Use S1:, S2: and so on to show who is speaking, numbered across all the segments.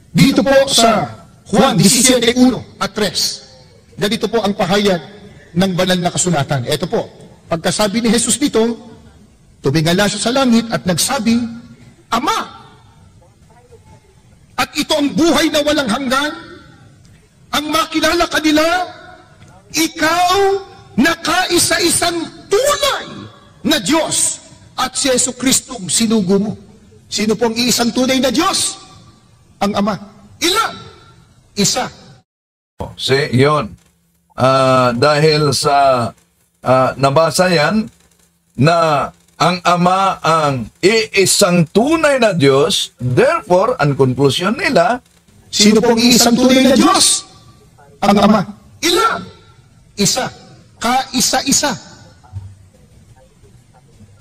S1: Dito po sa Juan 17:1 at 3, ganito po ang pahayag ng banal na kasulatan. Ito po, pagkasabi ni Jesus dito, tumingala siya sa langit at nagsabi, Ama! At ito ang buhay na walang hanggan, ang makilala kanila, ikaw na kaisa-isang tunay na Diyos at si Jesucristong sinugo mo. Sino pong iisang tunay na Diyos? Ang Ama. Ilan? Isa.
S2: Yun. Dahil sa nabasa yan na ang Ama ang iisang tunay na Diyos, therefore, ang konklusyon nila,
S1: sino pong iisang tunay na Diyos? Ang Ama. Ilan? Isa. Kaisa-isa.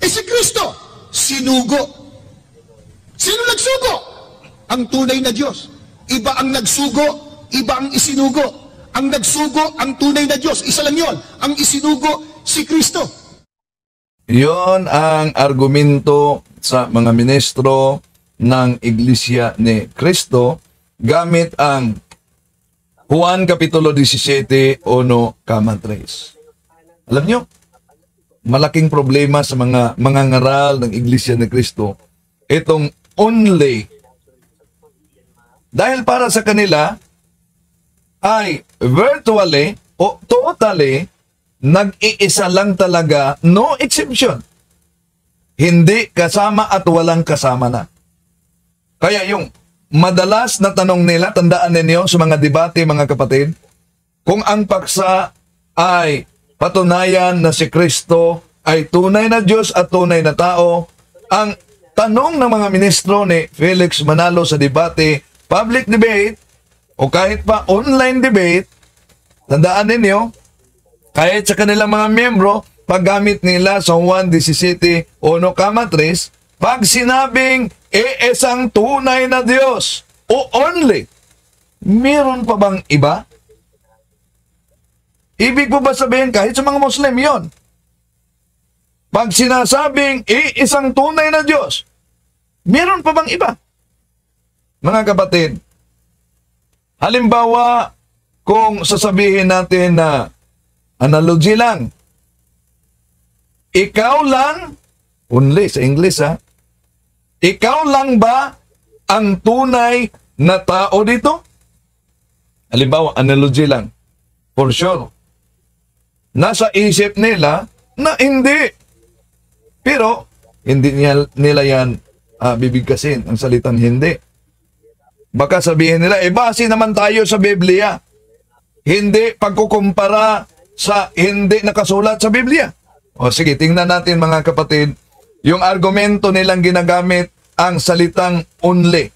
S1: Si Kristo, sinugo. Sino nagsugo? Ang tunay na Diyos. Iba ang nagsugo, iba ang isinugo. Ang nagsugo, ang tunay na Diyos. Isa lang yon. Ang isinugo, si Kristo.
S2: Yon ang argumento sa mga ministro ng Iglesia ni Cristo gamit ang Juan Kapitulo 17, 1, 3. Alam nyo, malaking problema sa mga ngaral ng Iglesia ni Cristo itong only. Dahil para sa kanila ay virtually o totally nag-iisa lang talaga, no exception. Hindi kasama at walang kasama na. Kaya yung madalas na tanong nila, tandaan ninyo sa mga debate, mga kapatid, kung ang paksa ay patunayan na si Kristo ay tunay na Diyos at tunay na tao, ang tanong ng mga ministro ni Felix Manalo sa debate, public debate, o kahit pa online debate, tandaan ninyo, kahit sa kanilang mga miyembro, paggamit nila sa Juan 17, 1, 3, pag sinabing isang tunay na Diyos o only, meron pa bang iba? Ibig po ba sabihin kahit sa mga Muslim yon? Pag sinasabing isang tunay na Diyos, meron pa bang iba? Mga kapatid, halimbawa, kung sasabihin natin na analogy lang, ikaw lang, only sa English ikaw lang ba ang tunay na tao dito? Halimbawa, analogy lang. For sure. Nasa isip nila na hindi. Pero, hindi nila yan bibigkasin ang salitang hindi. Baka sabihin nila, base naman tayo sa Biblia. Hindi pagkukumpara sa hindi nakasulat sa Biblia. O sige, tingnan natin mga kapatid, yung argumento nilang ginagamit ang salitang only.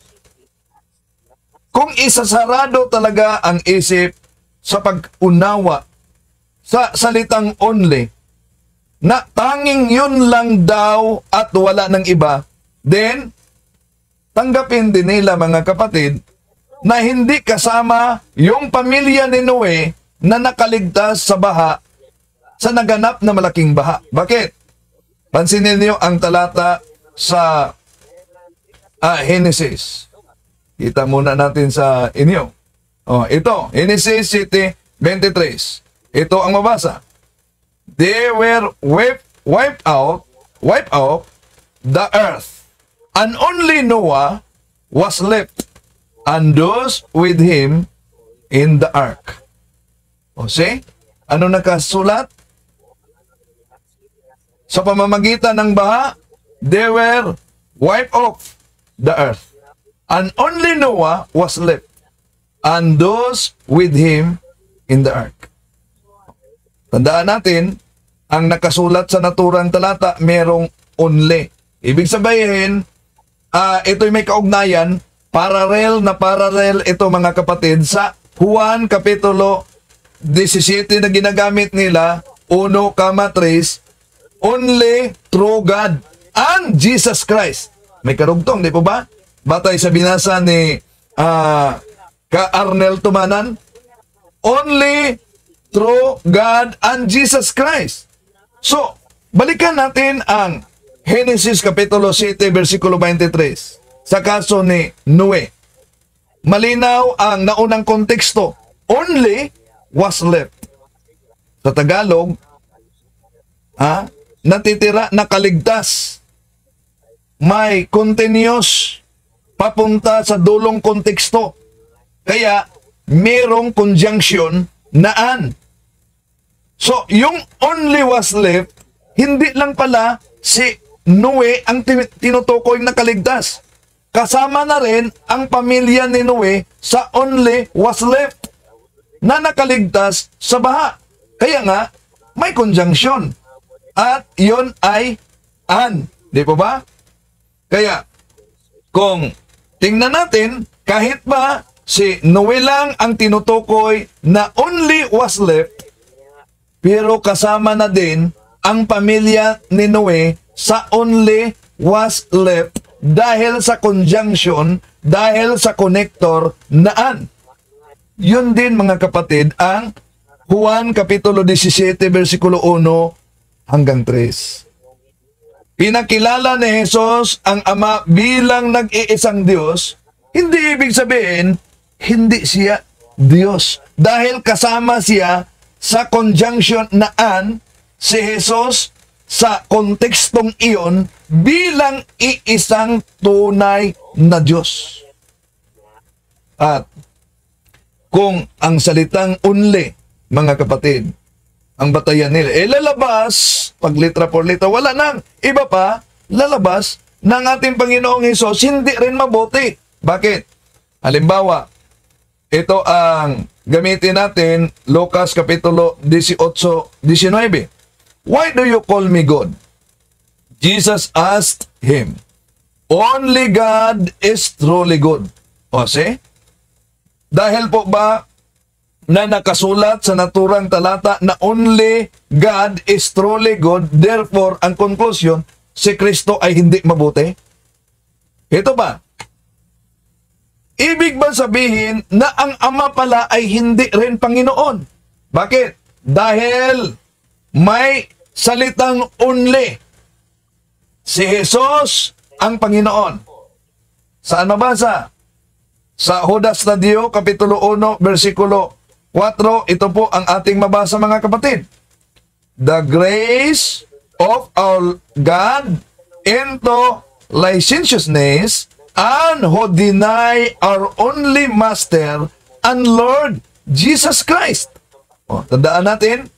S2: Kung isasarado talaga ang isip sa pag-unawa sa salitang only, na tanging yun lang daw at wala ng iba, then, tanggapin din nila mga kapatid na hindi kasama yung pamilya ni Noe na nakaligtas sa baha, sa naganap na malaking baha. Bakit? Pansinin niyo ang talata sa Genesis. Kita muna natin sa inyo. Ito, Genesis 7:23. Ito ang mabasa. They were wiped out the earth, and only Noah was left, and those with him in the ark. See? Ano nakasulat? Sa pamamagitan ng baha, they were wiped off the earth, and only Noah was left, and those with him in the ark. Tandaan natin, ang nakasulat sa naturang talata, merong only. Ibig sabihin, ito'y may kaugnayan, parallel ito mga kapatid sa Juan Kapitulo 17 na ginagamit nila, 1, 3, only true God and Jesus Christ. May karugtong, di po ba? Batay sa binasa ni Ka-Arnel Tumanan, only true God and Jesus Christ. So, balikan natin ang Genesis Kapitulo 7, versikulo 23 sa kaso ni Noe. malinaw ang naunang konteksto. Only was left. Sa Tagalog, natitira na kaligtas. May continuous papunta sa dulong konteksto. Kaya, merong conjunction na an. So, yung only was left, hindi lang pala si Noe ang tinutukoy na kaligtas. Kasama na rin ang pamilya ni Noe sa only was left na nakaligtas sa baha. Kaya nga, may conjunction. At yun ay an. Di po ba? Kaya, kung tingnan natin, kahit ba si Noe lang ang tinutukoy na only was left, pero kasama na din ang pamilya ni Noe sa only was left dahil sa conjunction, dahil sa connector na an. Yun din mga kapatid ang Juan Kapitulo 17, versikulo 1 hanggang 3. Pinakilala ni Jesus ang Ama bilang nag-iisang Diyos, hindi ibig sabihin, hindi siya Diyos. Dahil kasama siya sa conjunction na an, si Jesus sa kontekstong iyon bilang iisang tunay na Diyos. At kung ang salitang only, mga kapatid, ang batayan nila, lalabas, pag litra por litra, wala nang iba pa, lalabas ng ating Panginoong Hesus, hindi rin mabuti. Bakit? Halimbawa, ito ang gamitin natin, Lucas Kapitulo 18-19. Why do you call me God? Jesus asked him, only God is truly good. O, see? Dahil po ba na nakasulat sa naturang talata na only God is truly good, therefore, ang conclusion, si Kristo ay hindi mabuti? Ito ba? Ibig ba sabihin na ang Ama pala ay hindi rin Panginoon? Bakit? Dahil may salitang only. Si Jesus ang Panginoon. Saan mabasa? Sa Judas Tadeo, Kapitulo 1, versikulo 4, ito po ang ating mabasa mga kapatid. The grace of our God into licentiousness and who deny our only Master and Lord Jesus Christ. O, tandaan natin,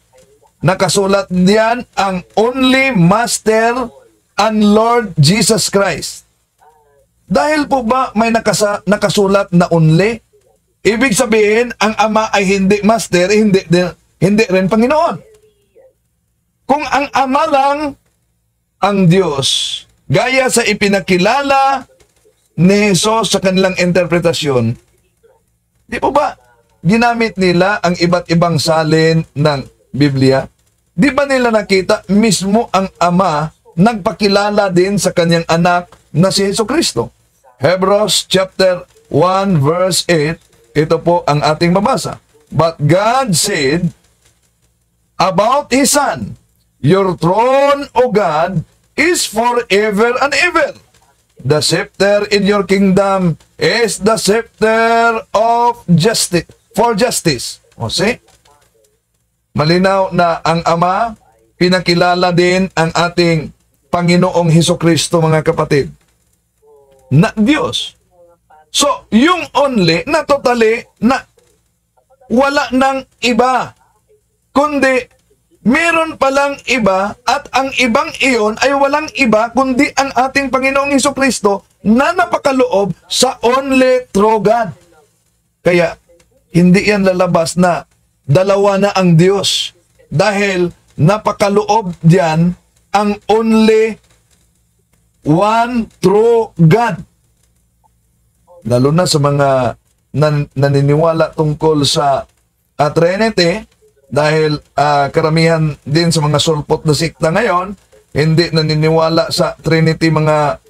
S2: nakasulat diyan ang only Master and Lord Jesus Christ. Dahil po ba may nakasulat na only? Ibig sabihin, ang Ama ay hindi Master, hindi rin Panginoon. Kung ang Ama lang ang Diyos, gaya sa ipinakilala ni Jesus sa kanilang interpretasyon, di po ba ginamit nila ang iba't ibang salin ng Biblia? Di ba nila nakita mismo ang Ama nagpakilala din sa kanyang anak na si Jesucristo? Hebrews chapter 1 verse 8, ito po ang ating mabasa. But God said about His Son, your throne, O God, is forever and ever. The scepter in your kingdom is the scepter of justice, for justice. O see? Malinaw na ang Ama, pinakilala din ang ating Panginoong Hesukristo, mga kapatid, na Diyos. So, yung only na totally na wala nang iba, kundi meron palang iba at ang ibang iyon ay walang iba kundi ang ating Panginoong Hesukristo na napakaloob sa only true God. Kaya, hindi yan lalabas na dalawa na ang Diyos dahil napakaloob diyan ang only one true God. Lalo na sa mga naniniwala tungkol sa Trinity, dahil karamihan din sa mga sulpot na sikta ngayon, hindi naniniwala sa Trinity, mga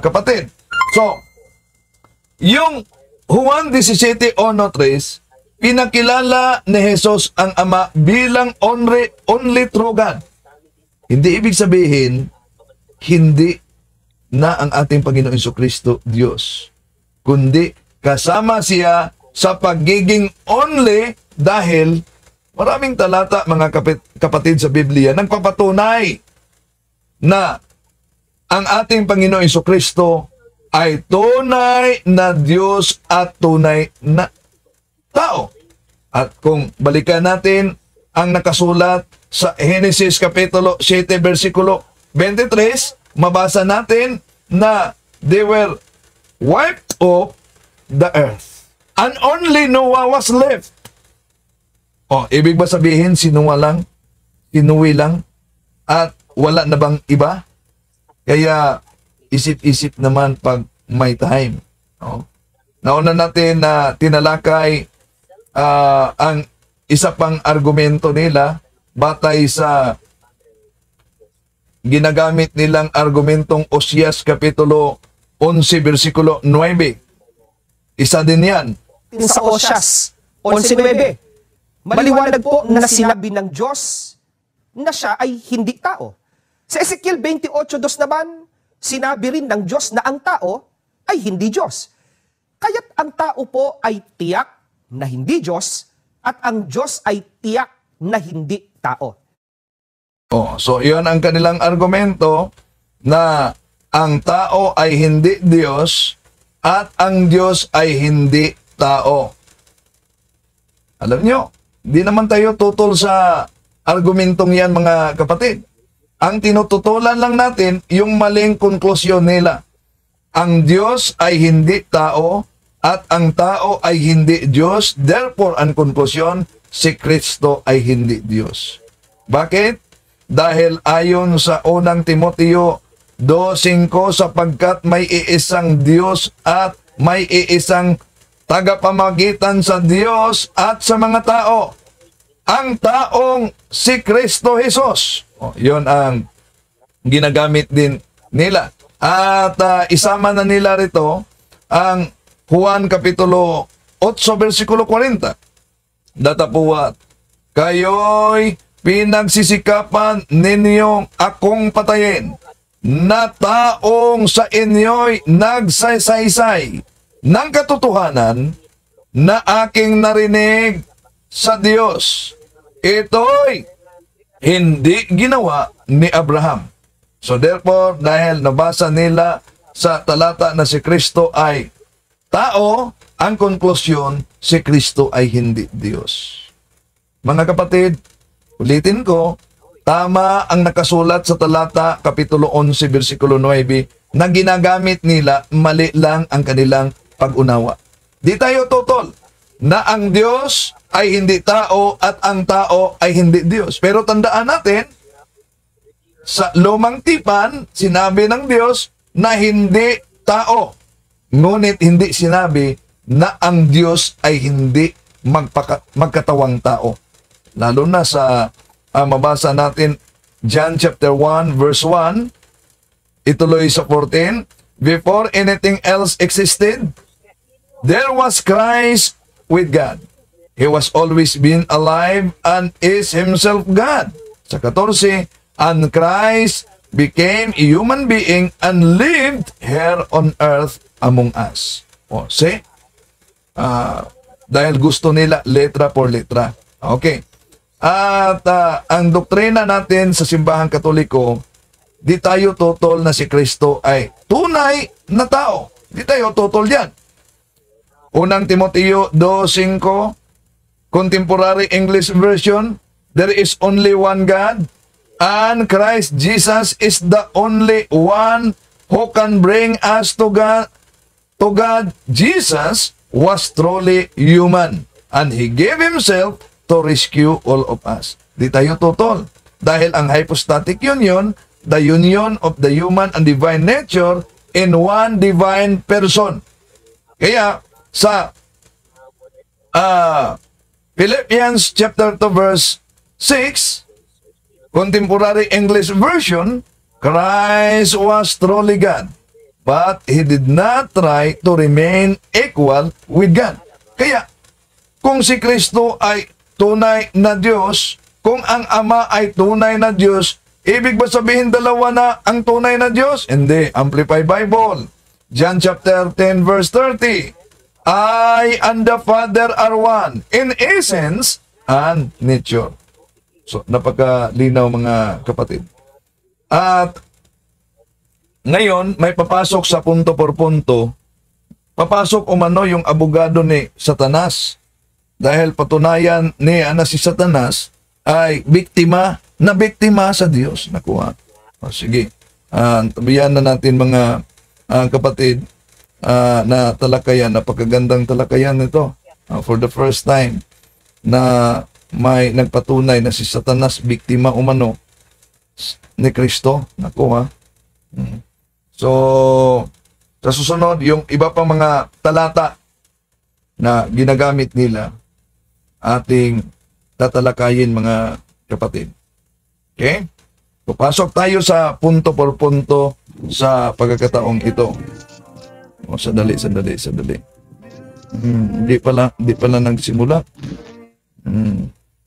S2: kapatid. So, yung Juan 17:1-3, pinakilala ni Jesus ang Ama bilang only true God. Hindi ibig sabihin, hindi na ang ating Panginoong Jesucristo Diyos, kundi kasama siya sa pagiging only dahil maraming talata, mga kapatid sa Biblia, nagpapatunay na ang ating Panginoong Jesucristo ay tunay na Diyos at tunay na tao. At kung balikan natin ang nakasulat sa Genesis Kapitulo 7, versikulo 23, mabasa natin na they were wiped off the earth. And only Noah was left. Ibig ba sabihin sinuwi lang at wala na bang iba? Kaya isip-isip naman pag may time. Nauna natin na tinalakay ang isa pang argumento nila batay sa ginagamit nilang argumentong Oseas Kapitulo 11, versikulo 9. Isa din yan.
S3: Sa Oseas 11:9, maliwanag po na sinabi ng Diyos na siya ay hindi tao. Sa Ezekiel 28:2 naman, sinabi rin ng Diyos na ang tao ay hindi Diyos. Kaya't ang tao po ay tiyak na hindi Diyos at ang Diyos ay tiyak na hindi tao.
S2: So iyon ang kanilang argumento na ang tao ay hindi Diyos at ang Diyos ay hindi tao. Alam nyo, di naman tayo tutol sa argumentong yan, mga kapatid. Ang tinututulan lang natin yung maling konklusyon nila. Ang Diyos ay hindi tao at ang tao ay hindi Diyos. Therefore, ang konklusyon, si Kristo ay hindi Diyos. Bakit? Dahil ayon sa unang Timoteo 2:5, sapagkat may iisang Diyos at may iisang tagapamagitan sa Diyos at sa mga tao, ang taong si Kristo Jesus. Yun ang ginagamit din nila. At isama na nila rito ang Juan Kapitulo 8, versikulo 40. Datapuat, kayo'y pinagsisikapan ninyong akong patayin, na taong sa inyo'y nagsasaysay ng katotohanan na aking narinig sa Diyos. Ito'y hindi ginawa ni Abraham. So therefore, dahil nabasa nila sa talata na si Kristo ay tao, ang konklusyon, si Kristo ay hindi Diyos. Mga kapatid, ulitin ko, tama ang nakasulat sa talata Kapitulo 11, versikulo 9 na ginagamit nila, mali lang ang kanilang pag-unawa. Di tayo tutol na ang Diyos ay hindi tao at ang tao ay hindi Diyos. Pero tandaan natin, sa lumang tipan, sinabi ng Diyos na hindi tao. Ngunit hindi sinabi na ang Diyos ay hindi magkatawang tao. Lalo na sa mabasa natin John chapter 1 verse 1, ituloy sa 14, before anything else existed, there was Christ with God. He was always been alive and is himself God. Sa 14, and Christ became a human being and lived here on earth among us. See? Dahil gusto nila letra por letra. Okay. At ang doktrina natin sa simbahang Katoliko, di tayo tutol na si Kristo ay tunay na tao. Di tayo tutol yan. Unang Timoteo 2:5, Contemporary English Version, there is only one God, and Christ Jesus is the only one who can bring us to God. Jesus was truly human, and He gave Himself to rescue all of us. Di tayo tutol. Dahil ang hypostatic union, the union of the human and divine nature in one divine person. Kaya, sa Philippians chapter 2 verse 6, Contemporary English Version, Christ was truly God, but He did not try to remain equal with God. Kaya, kung si Kristo ay tunay na Diyos, kung ang Ama ay tunay na Diyos, ibig ba sabihin dalawa na ang tunay na Diyos? Hindi. Amplified Bible, John chapter 10 verse 30, I and the Father are one in essence and nature. So, napakalinaw mga kapatid. At ngayon, may papasok sa punto por punto. Papasok umano yung abogado ni Satanas. Dahil patunayan niya na si Satanas ay biktima sa Diyos. Nakuha. O, sige. Tabihan na natin mga kapatid na talakayan. Napakagandang talakayan nito. For the first time na may nagpatunay na si Satanas biktima umano ni Kristo. Nakuha. So, sa susunod, yung iba pang mga talata na ginagamit nila, ating tatalakayin mga kapatid. Okay? Papasok tayo sa punto por punto sa pagkakataong ito. O, sandali. Hindi pala nagsimula.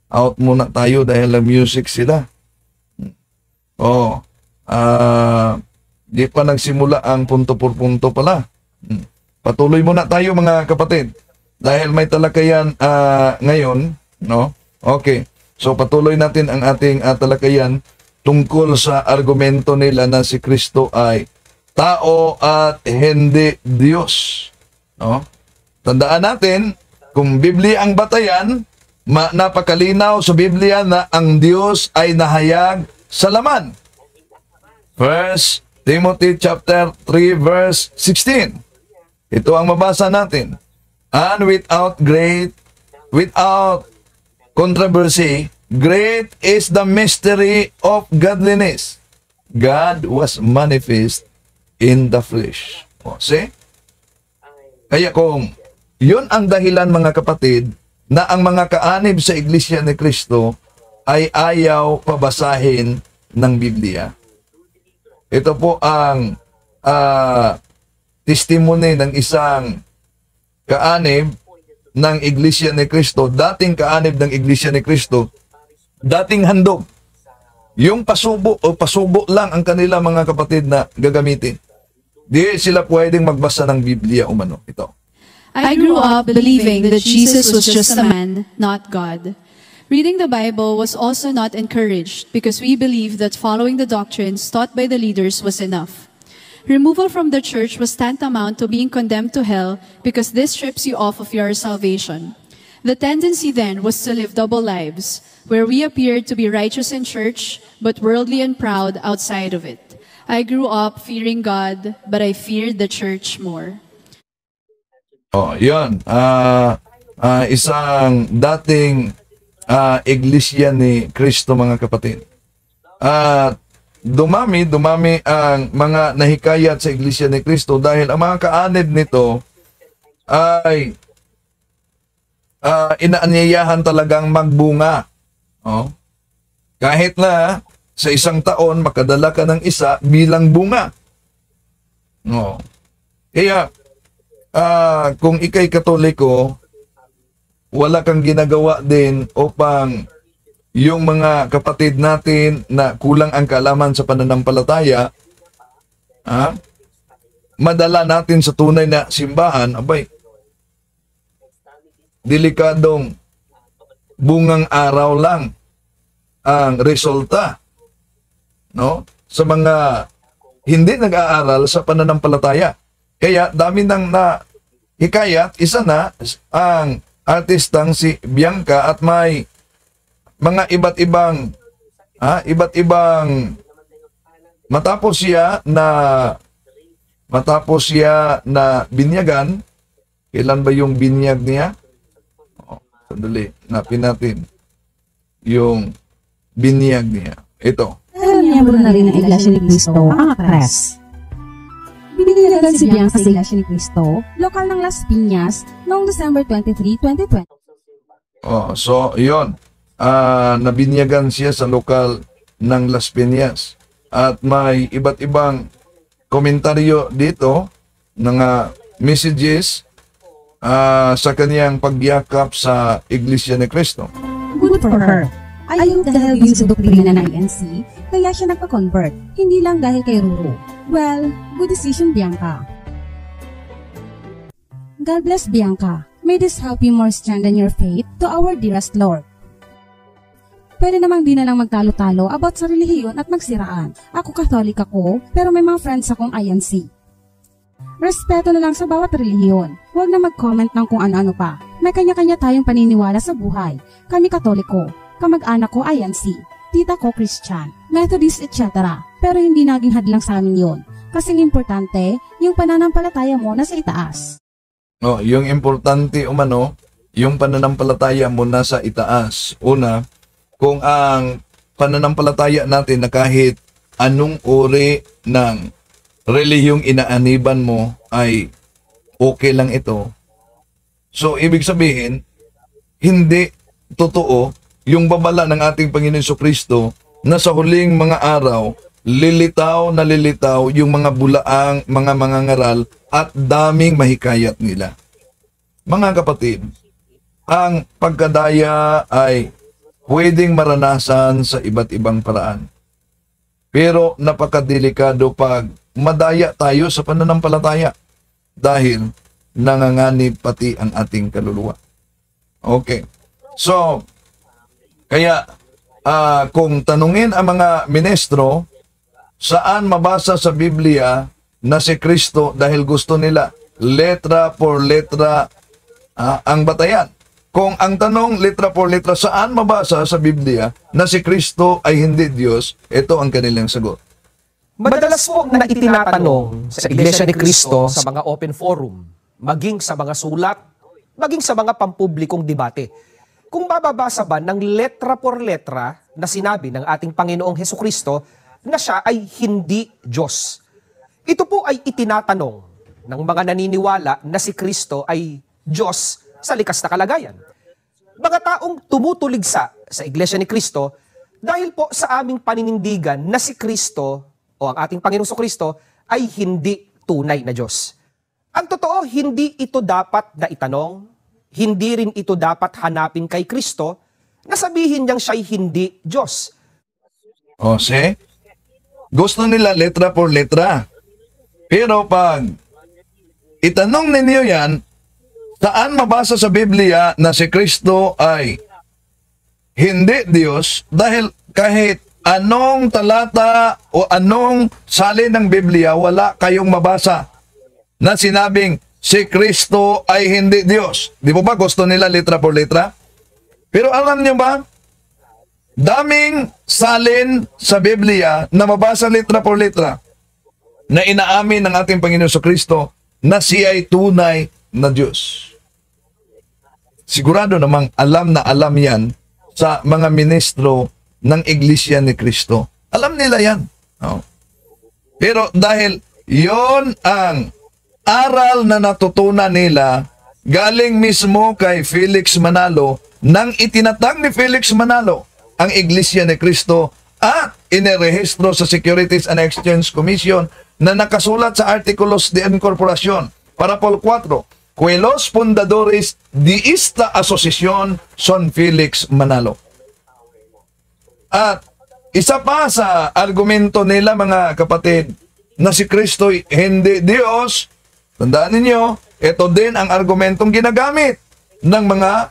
S2: Out muna tayo dahil ang music sila. Di pa nagsimula ang punto por punto pala. Patuloy muna tayo mga kapatid. Dahil may talakayan ngayon, no? Okay. So patuloy natin ang ating talakayan tungkol sa argumento nila na si Kristo ay tao at hindi Diyos. No? Tandaan natin, kung Biblia ang batayan, napakalinaw sa Biblia na ang Diyos ay nahayag sa laman. 1 Timothy chapter 3 verse 16. Ito ang mabasa natin. And without controversy, great is the mystery of godliness. God was manifest in the flesh. O, see? Kaya kung yun ang dahilan mga kapatid, na ang mga kaanib sa Iglesia ni Kristo ay ayaw pabasahin ng Biblia. Ito po ang testimony ng isang kaanib ng Iglesia ni Kristo, dating kaanib ng Iglesia ni Kristo, dating handog. Yung pasubo lang ang kanila mga kapatid na gagamitin. Di sila pwedeng magbasa ng Biblia umano. Ito.
S4: I grew up believing that Jesus was just a man, not God. Reading the Bible was also not encouraged because we believed that following the doctrines taught by the leaders was enough. Removal from the church was tantamount to being condemned to hell because this strips you off of your salvation. The tendency then was to live double lives, where we appeared to be righteous in church, but worldly and proud outside of it. I grew up fearing God, but I feared the church more.
S2: Oh, yun. Isang dating iglesia ni Kristo mga kapatid. At dumami ang mga nahikayat sa iglesia ni Kristo dahil ang mga kaanib nito ay inaanyayahan talagang magbunga. Oh. Kahit na sa isang taon makadala ka ng isa bilang bunga. Oh. Kaya kung ikay Katoliko, wala kang ginagawa din upang yung mga kapatid natin na kulang ang kaalaman sa pananampalataya, madala natin sa tunay na simbahan, abay, delikadong bungang araw lang ang resulta, no? Sa mga hindi nag-aaral sa pananampalataya. Kaya dami nang hikayat, isa na ang artistang si Bianca at may mga iba't ibang matapos siya na binyagan. Kailan ba yung binyag niya? Sandali, napin natin yung binyag niya. Ito.
S5: Miyembro na rin ng Iglesia ni Cristo ang actress. Binigyan si Bianca sa Iglesia ni Cristo, lokal ng Las Piñas, noong December 23, 2020.
S2: So, yun. Nabinyagan siya sa lokal ng Las Piñas. At may iba't ibang komentaryo dito, mga messages sa kaniyang pagyakap sa Iglesia ni Cristo.
S5: Good for her. Ayon dahil yun sa doktrina ng INC, kaya siya nagpa-convert, hindi lang dahil kay Ruru. Well, good decision, Bianca. God bless Bianca. May this help you more strengthen your faith to our dearest Lord. Pwede namang di na lang magtalo-talo about sa relihiyon at magsiraan. Ako Catholic ako, pero may mga friends akong INC. Respeto na lang sa bawat relihiyon. Huwag na mag-comment ng kung ano-ano pa. May kanya-kanya tayong paniniwala sa buhay. Kami Katoliko, kamag-anak ko INC, tita ko Christian, Methodist, etc. Pero hindi naging hadlang sa amin yun. Kasing importante, yung pananampalataya mo na sa itaas.
S2: Oh, yung importante yung pananampalataya mo nasa itaas. Una, kung ang pananampalataya natin na kahit anong uri ng relihiyong inaaniban mo ay okay lang ito. So, ibig sabihin, hindi totoo yung babala ng ating Panginoon Jesucristo na sa huling mga araw, lilitaw yung mga bulaang, mga mangangaral at daming mahikayat nila. Mga kapatid, ang pagkadaya ay pwedeng maranasan sa iba't ibang paraan. Pero napakadelikado pag madaya tayo sa pananampalataya dahil nanganganib pati ang ating kaluluwa. Okay. So, kaya kung tanungin ang mga ministro, saan mabasa sa Biblia na si Kristo dahil gusto nila letra por letra ang batayan. Kung ang tanong letra por letra, saan mabasa sa Biblia na si Kristo ay hindi Diyos, ito ang kanilang sagot.
S3: Madalas po na itinatanong sa Iglesia ni Cristo sa mga open forum, maging sa mga sulat, maging sa mga pampublikong debate, kung bababasa ba ng letra por letra na sinabi ng ating Panginoong Hesukristo na siya ay hindi Diyos. Ito po ay itinatanong ng mga naniniwala na si Kristo ay Diyos sa likas na kalagayan. Mga taong tumutuligsa sa Iglesia ni Cristo dahil po sa aming paninindigan na si Kristo o ang ating Panginoong Kristo ay hindi tunay na Diyos. Ang totoo, hindi ito dapat na itanong, hindi rin ito dapat hanapin kay Kristo na sabihin niyang siya'y hindi Diyos.
S2: O, see? Gusto nila letra por letra. Pero pag itanong ninyo yan, saan mabasa sa Biblia na si Kristo ay hindi Diyos? Dahil kahit anong talata o anong salin ng Biblia, wala kayong mabasa na sinabing si Kristo ay hindi Diyos. Di po ba gusto nila letra por letra? Pero alam niyo ba, daming salin sa Biblia na mabasa letra por letra na inaamin ng ating Panginoon Jesucristo na siya ay tunay na Diyos. Sigurado namang alam na alam yan sa mga ministro ng Iglesia ni Cristo. Alam nila yan. Oh. Pero dahil yon ang aral na natutunan nila galing mismo kay Felix Manalo, nang itinatag ni Felix Manalo ang Iglesia ni Cristo at inirehistro sa Securities and Exchange Commission na nakasulat sa Artikulos de Incorporación, Parapol 4, que los fundadores de esta asociación son Felix Manalo. At isa pa sa argumento nila, mga kapatid, na si Kristo hindi Diyos, tandaan ninyo, ito din ang argumentong ginagamit ng mga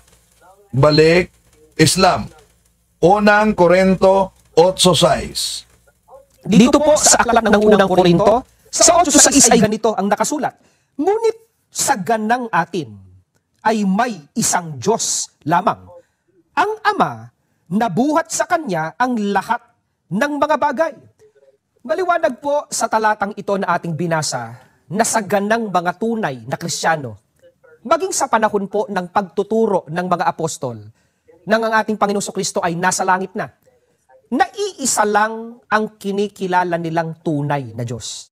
S2: balik Islam. Unang Korinto 8:6.
S3: Dito po sa aklat ng unang Korinto, sa 8:6 ay ganito ang nakasulat. Ngunit sa ganang atin ay may isang Diyos lamang, ang Ama, na buhat sa Kanya ang lahat ng mga bagay. Maliwanag po sa talatang ito na ating binasa na sa ganang mga tunay na Kristiyano, maging sa panahon po ng pagtuturo ng mga apostol, nang ang ating Panginoong Kristo ay nasa langit na, naiisa lang ang kinikilala nilang tunay na Diyos.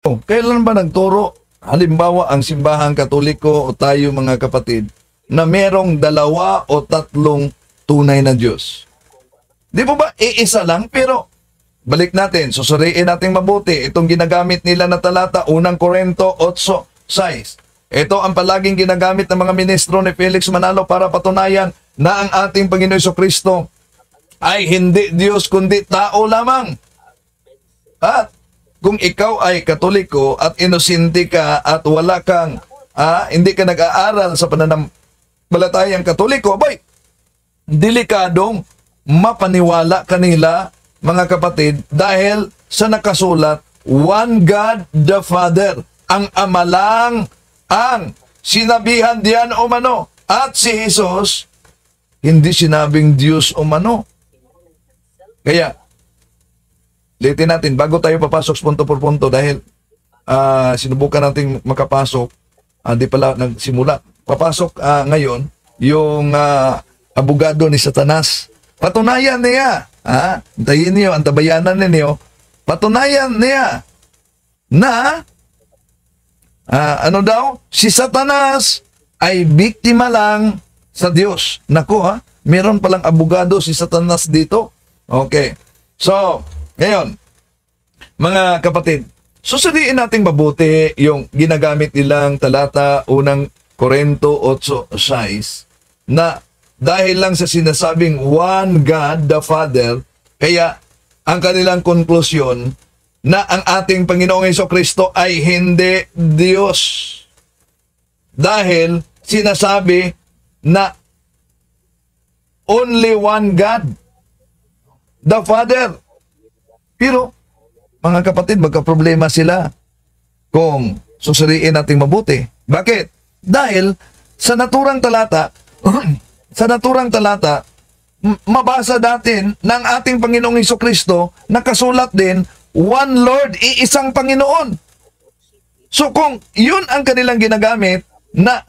S2: Kailan ba nagturo, halimbawa ang simbahang Katoliko o tayo mga kapatid, na merong 2 o 3 tunay na Diyos? Di po ba iisa lang? Pero balik natin, susuriin natin mabuti itong ginagamit nila na talata, unang Korinto 8:6. Ito ang palaging ginagamit ng mga ministro ni Felix Manalo para patunayan na ang ating Panginoon Jesucristo ay hindi Diyos kundi tao lamang. At kung ikaw ay Katoliko at inosente ka at wala kang hindi ka nag-aaral sa pananampalatayang Katoliko, abay, delikadong mapaniwala kanila, mga kapatid, dahil sa nakasulat, one God the Father, ang Ama lang ang sinabihan diyan umano, at si Jesus hindi sinabing Diyos umano. Kaya litin natin bago tayo papasok sa punto por punto, dahil sinubukan nating makapasok, di pala nagsimula. Papasok ngayon yung abogado ni Satanas. Patunayan niya, antayin niyo, antabayanan ninyo, patunayan niya na ano daw, si Satanas ay biktima lang sa Diyos. Naku meron palang abogado si Satanas dito. Okay. So, ngayon, mga kapatid, susuriin nating mabuti yung ginagamit nilang talata unang Korinto 8:6 na dahil lang sa sinasabing one God the Father, kaya ang kanilang konklusyon na ang ating Panginoong Hesukristo ay hindi Diyos. Dahil sinasabi na only one God, the Father. Pero, mga kapatid, magka-problema sila kung susuriin natin mabuti. Bakit? Dahil sa naturang talata, mabasa natin ng ating Panginoong Hesukristo, nakasulat din, one Lord, iisang Panginoon. So kung yun ang kanilang ginagamit, na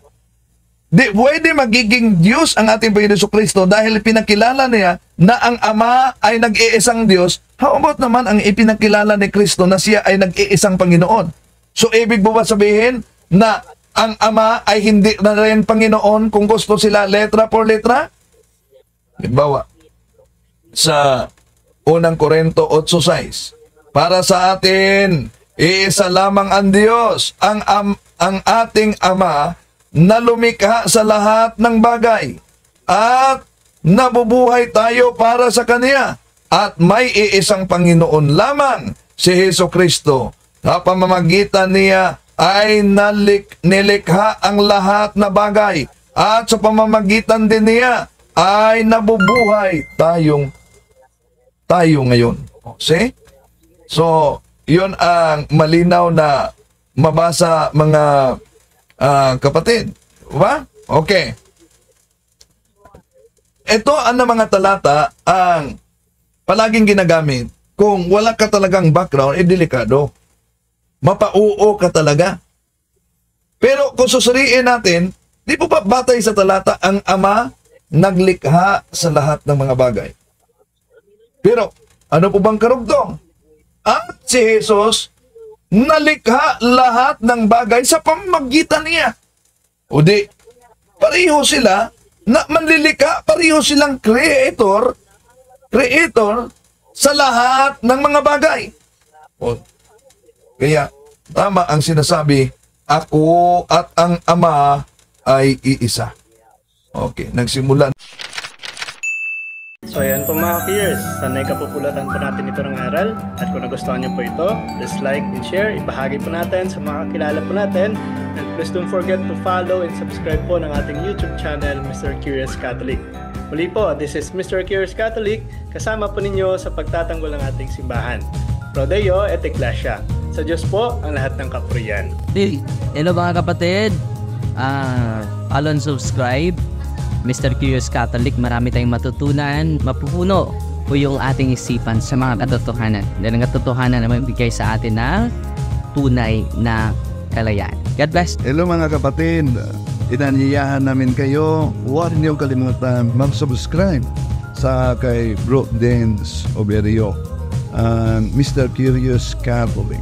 S2: pwede magiging Diyos ang ating Panginoong Hesukristo dahil pinakilala niya na ang Ama ay nag-iisang Diyos, how about naman ang ipinakilala ni Kristo na siya ay nag-iisang Panginoon? So ibig mo ba sabihin na ang Ama ay hindi na rin Panginoon kung gusto sila letra por letra? Halimbawa, sa unang Korinto 8:6, para sa atin, iisa lamang ang Diyos, ang ating Ama na lumikha sa lahat ng bagay, at nabubuhay tayo para sa Kanya, at may iisang Panginoon lamang, si Hesukristo. Sa pamamagitan niya ay nilikha ang lahat na bagay, at sa pamamagitan din niya ay nabubuhay tayo ngayon. See? So, yun ang malinaw na mabasa, mga kapatid. Diba? Okay. Ito ang mga talata ang palaging ginagamit. Kung wala ka talagang background, delikado. Mapauo ka talaga. Pero kung susuriin natin, di po ba batay sa talata, ang Ama naglikha sa lahat ng mga bagay. Pero, ano po bang karugtong? At si Jesus nalikha lahat ng bagay sa pamamagitan niya. O di, pareho sila na manlilikha, pareho silang creator sa lahat ng mga bagay. O, kaya, tama ang sinasabi, ako at ang Ama ay iisa. Okay, nagsimula.
S6: So ayan po mga ka-Qers, sanay kapupulatan po natin ito ng aral, at kung nagustuhan niyo po ito, please like and share, ibahagi po natin sa mga kakilala po natin, and please don't forget to follow and subscribe po ng ating YouTube channel, Mr. Curious Catholic. Muli po, this is Mr. Curious Catholic, kasama po ninyo sa pagtatanggol ng ating simbahan. Pro Deo et Ecclesia. Sa Diyos po ang lahat ng kapurian.
S7: Hello mga kapatid, follow and subscribe Mr. Curious Catholic. Marami tayong matutunan, mapupuno po yung ating isipan sa mga katotohanan. Dahil ang katotohanan na magbigay sa atin ng tunay na kalayaan. God bless.
S8: Hello mga kapatid, inanyayahan namin kayo, huwag niyong kalimutan mag-subscribe sa kay Bro Dance Oberio, Mr. Curious Catholic.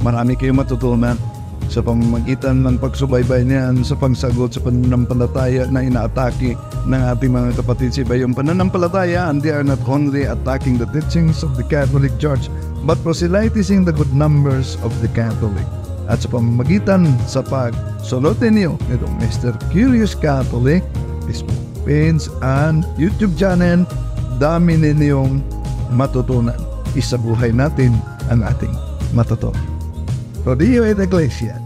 S8: Marami kayong matutunan sa pamamagitan ng pagsubaybay niyan sa pagsagot sa pananampalataya na inaatake ng ating mga kapatid sa iba. Yung pananampalataya, and they are not only attacking the teachings of the Catholic Church, but proselytizing the good numbers of the Catholic. At sa pamamagitan sa pagsulotin niyo nitong Mr. Curious Catholic, Facebook page and YouTube channel, dami ninyong matutunan. Isabuhay natin ang ating matutunan. Pro Deo et Ecclesia.